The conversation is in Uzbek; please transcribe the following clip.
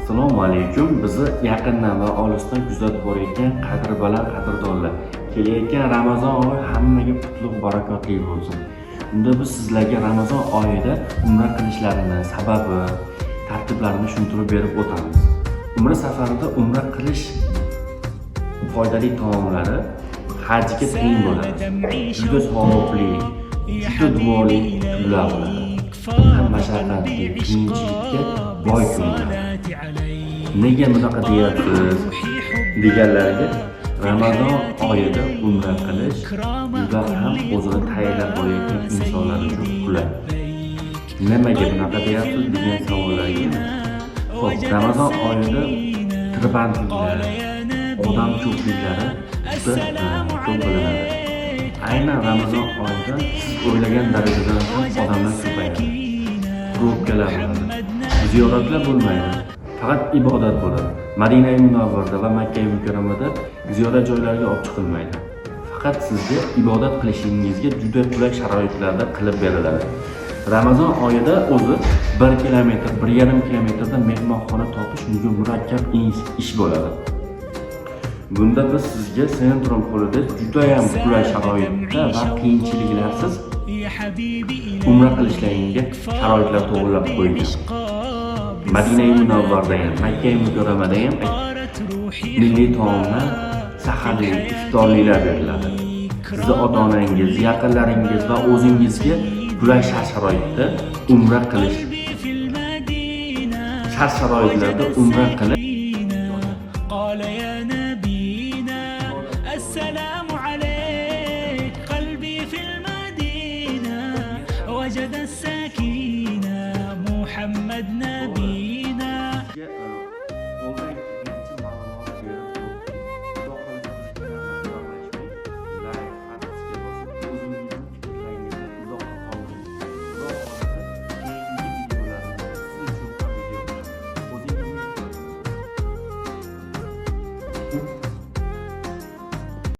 Assalomu alaykum. Bizni yaqindan va olisdan kuzatib borayotgan qadrbaland qadrdonlar, kelayotgan Ramazon oyi hammaga qutlug' barakotli bo'lsin. Unda biz sizlarga Ramazon oyida umra qilishlarini, sababi, tartiblarini tushuntirib berib o'tamiz. Umra safarida umra qilish foydali taomlari hajga teng bo'ladi. Juda savobli, juda duoli kunlar bo'ladi. Ham mashaqqatli, qiyinchilikka boy kunlar. Nega bunaqa deyapsiz deganlarga, Ramazon oyida umra qilish juda ham o'zini tayyorlab olayotgan insonlar uchun qulay. Nimaga bunaqa deyapsiz degan savollarga, xo'p, Ramazon oyida tirbandliklar, odam ko'pliklari juda ko'p bo'linadi. Aynan Ramazon oyida siz o'ylagan darajadan ham odamlar ko'payadi. Probkalar bo'ladi, ziyoratlar bo'lmaydi. Faqat ibodat bo'ladi. Madina-i Munavvarda va Makka-i Mukarramada ziyorat joylariga olib chiqilmaydi. Faqat sizga ibodat qilishingizga juda qulay sharoitlarda qilib beriladi. Ramazon oyida o'zi 1 kilometr, 1,5 kilometrda mehmonxona topish juda murakkab ish bo'ladi. Bunda biz sizga Sentrum qo'lida juda ham qulay sharoitda va qiyinchiliklarsiz umra qilishlaringizga sharoitlar to'g'rilab qo'yilgan. Madina-i Munavvarda ham, Makka-i Mukarramada ham milliy taomlar, saharlik, iftorliklar beriladi. Sizni ota-onangiz, yaqinlaringiz va o'zingizga qulay sharoitda umra qilish, sharoitlarda umra qilish